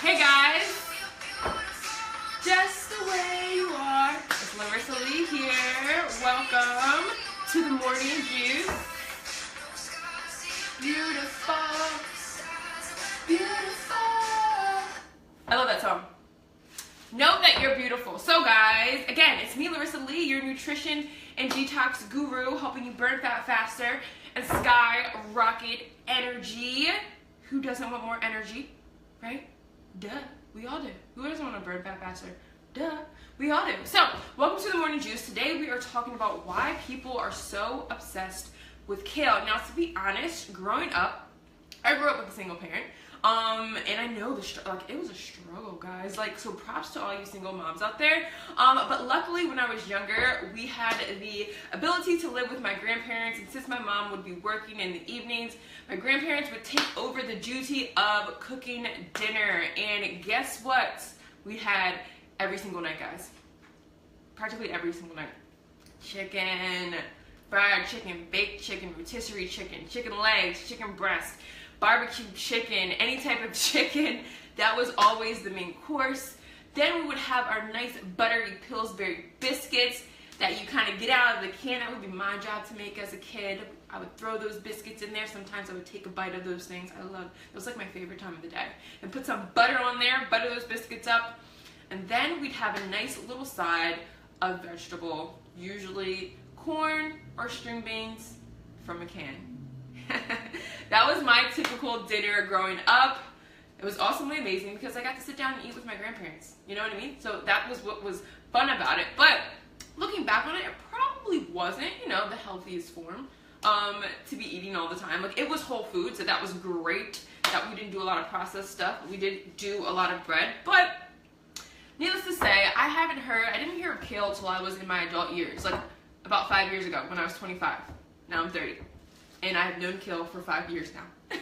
Hey guys, just the way you are. It's Larissa Lee here. Welcome to the morning juice. Beautiful, beautiful. I love that song. Know that you're beautiful. So guys, again, it's me, Larissa Lee, your nutrition and detox guru, helping you burn fat faster and skyrocket energy. Who doesn't want more energy, right? Duh, we all do. Who doesn't want to burn fat faster? Duh, we all do. So, welcome to the Morning Juice. Today we are talking about why people are so obsessed with kale. Now, to be honest, growing up, I grew up with a single parent. And I know it was a struggle, guys. So props to all you single moms out there. But luckily, when I was younger, we had the ability to live with my grandparents. And since my mom would be working in the evenings, my grandparents would take over the duty of cooking dinner. And guess what? We had every single night, guys. Practically every single night. Chicken, fried chicken, baked chicken, rotisserie chicken, chicken legs, chicken breast, barbecue chicken, any type of chicken. That was always the main course. Then we would have our nice buttery Pillsbury biscuits that you kind of get out of the can. That would be my job to make as a kid. I would throw those biscuits in there. Sometimes I would take a bite of those things. It was like my favorite time of the day. And put some butter on there, butter those biscuits up. And then we'd have a nice little side of vegetable, usually corn or string beans from a can. That was my typical dinner growing up. It was awesomely amazing because I got to sit down and eat with my grandparents. You know what I mean? So that was what was fun about it. But looking back on it, it probably wasn't, the healthiest form to be eating all the time. It was whole food, so that was great that we didn't do a lot of processed stuff. We did do a lot of bread, but needless to say, I didn't hear of kale until I was in my adult years, about 5 years ago when I was 25. Now I'm 30. And I have known kale for 5 years now.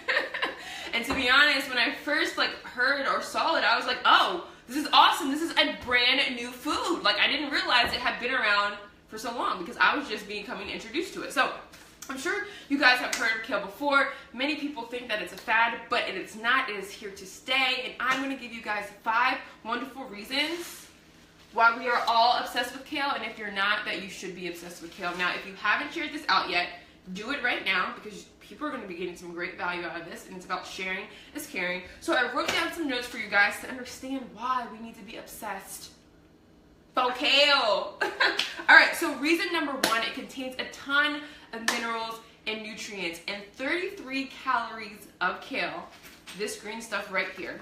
And to be honest, when I first heard or saw it, I was like, oh, this is awesome. This is a brand new food. I didn't realize it had been around for so long because I was just becoming introduced to it. So I'm sure you guys have heard of kale before. Many people think that it's a fad, but it's not. It is here to stay. And I'm going to give you guys 5 wonderful reasons why we are all obsessed with kale. And if you're not, that you should be obsessed with kale. Now, if you haven't shared this out yet, do it right now because people are going to be getting some great value out of this, and it's about sharing is caring. So I wrote down some notes for you guys to understand why we need to be obsessed with kale. All right, so reason number 1, it contains a ton of minerals and nutrients, and 33 calories of kale, this green stuff right here,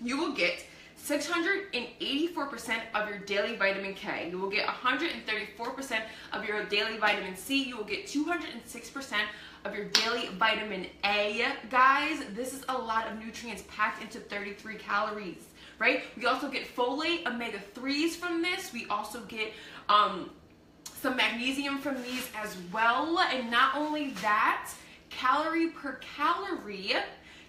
you will get 684% of your daily vitamin K. You will get 134% of your daily vitamin C. You will get 206% of your daily vitamin A. Guys, this is a lot of nutrients packed into 33 calories, right? We also get folate, omega-3s from this. We also get some magnesium from these as well. And not only that, calorie per calorie,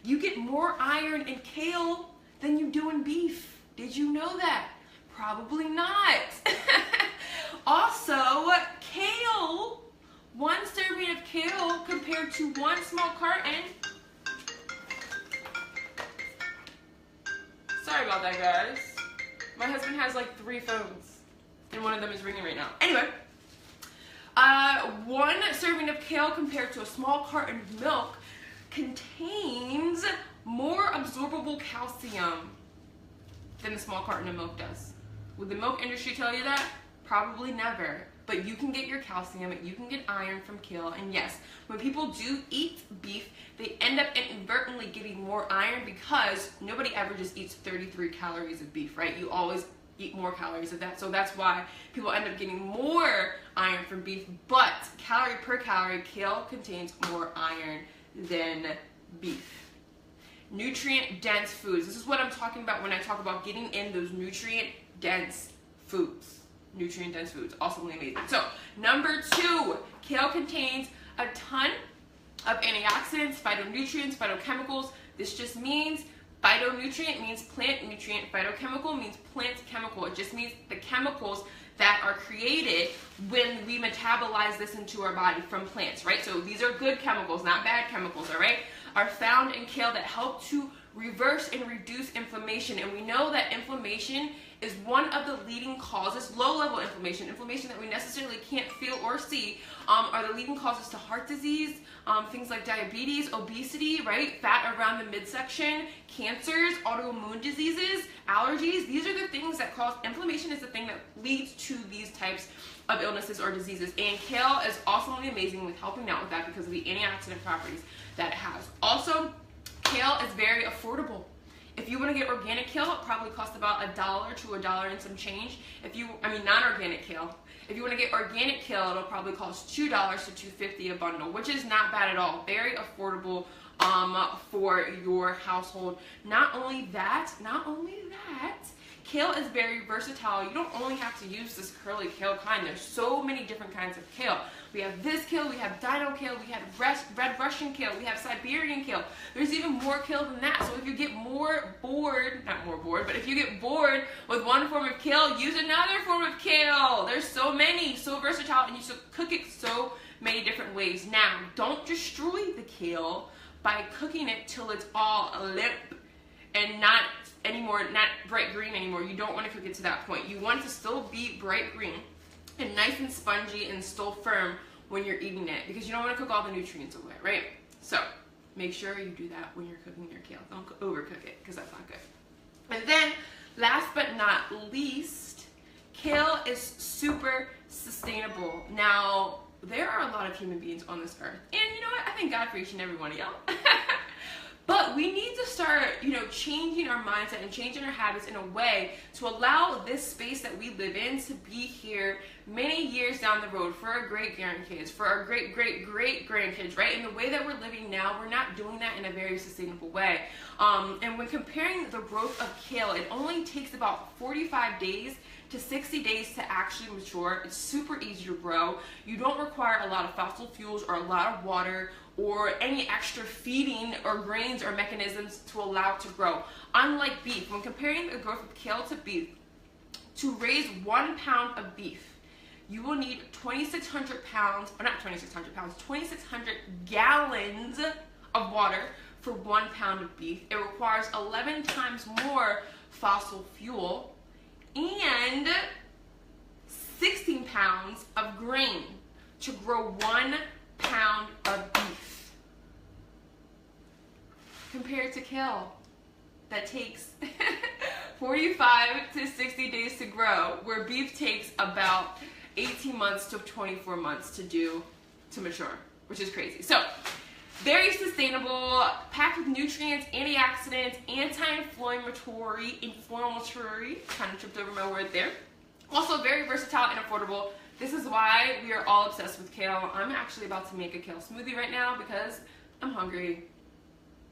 you get more iron in kale than you do in beef. Did you know that? Probably not. Also, kale, 1 serving of kale compared to 1 small carton. Sorry about that, guys. My husband has 3 phones, and one of them is ringing right now. Anyway, 1 serving of kale compared to a small carton of milk contains more absorbable calcium than the small carton of milk does. Would the milk industry tell you that? Probably never. But you can get your calcium, you can get iron from kale, and yes, when people do eat beef, they end up inadvertently getting more iron because nobody ever just eats 33 calories of beef, right? You always eat more calories of that, so that's why people end up getting more iron from beef, but calorie per calorie, kale contains more iron than beef. Nutrient-dense foods. This is what I'm talking about when I talk about getting in those nutrient-dense foods. Nutrient-dense foods. Awesomely amazing. So, number 2, kale contains a ton of antioxidants, phytonutrients, phytochemicals. This just means phytonutrient means plant nutrient, phytochemical means plant chemical. It just means the chemicals that are created when we metabolize this into our body from plants, right? So these are good chemicals, not bad chemicals, all right? Are found in kale that help to reverse and reduce inflammation. And we know that inflammation is one of the leading causes, low-level inflammation that we necessarily can't feel or see, are the leading causes to heart disease, things like diabetes, obesity, right? Fat around the midsection, cancers, autoimmune diseases, allergies. These are the things that cause inflammation, is the thing that leads to these types of illnesses or diseases. And kale is awesomely amazing with helping out with that because of the antioxidant properties that it has. Also, kale is very affordable. If you want to get organic kale, it probably costs about $1 to $1 and some change. Non-organic kale. If you want to get organic kale, it'll probably cost $2 to $2.50 a bundle, which is not bad at all. Very affordable for your household. Not only that, kale is very versatile. You don't only have to use this curly kale kind. There's so many different kinds of kale. We have this kale, we have dino kale, we have red Russian kale, we have Siberian kale. There's even more kale than that. So if you get if you get bored with one form of kale, use another form of kale. There's so many, so versatile, and you should cook it so many different ways. Now, don't destroy the kale by cooking it till it's all limp and not bright green anymore. You don't want to cook it to that point. You want it to still be bright green and nice and spongy and still firm when you're eating it, because you don't want to cook all the nutrients away, right? So make sure you do that when you're cooking your kale. Don't overcook it, because that's not good. And then last but not least, kale is super sustainable. Now, there are a lot of human beings on this earth, and you know what? I thank God for each and every one of y'all. But we need to start, changing our mindset and changing our habits in a way to allow this space that we live in to be here many years down the road for our great-grandkids, for our great-great-great-grandkids, right? And the way that we're living now, we're not doing that in a very sustainable way. And when comparing the growth of kale, it only takes about 45 days to 60 days to actually mature. It's super easy to grow. You don't require a lot of fossil fuels or a lot of water or any extra feeding or grains or mechanisms to allow it to grow. Unlike beef, when comparing the growth of kale to beef, to raise 1 pound of beef, you will need 2,600 gallons of water for 1 pound of beef. It requires 11 times more fossil fuel and 16 pounds of grain to grow 1 pound of beef. Compared to kale, that takes 45 to 60 days to grow, where beef takes about 18 months to 24 months to mature, which is crazy. So, very sustainable, packed with nutrients, antioxidants, anti-inflammatory, kind of tripped over my word there. Also very versatile and affordable. This is why we are all obsessed with kale. I'm actually about to make a kale smoothie right now because I'm hungry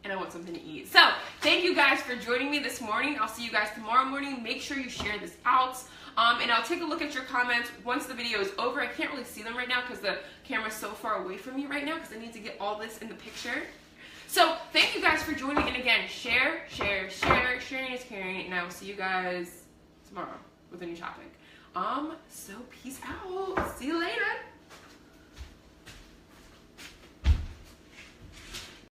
and I want something to eat. So, thank you guys for joining me this morning. I'll see you guys tomorrow morning. Make sure you share this out. And I'll take a look at your comments once the video is over. I can't really see them right now because the camera's so far away from me right now because I need to get all this in the picture. So, thank you guys for joining. And again, share. Sharing is caring. And I will see you guys tomorrow with a new topic. So peace out. See you later.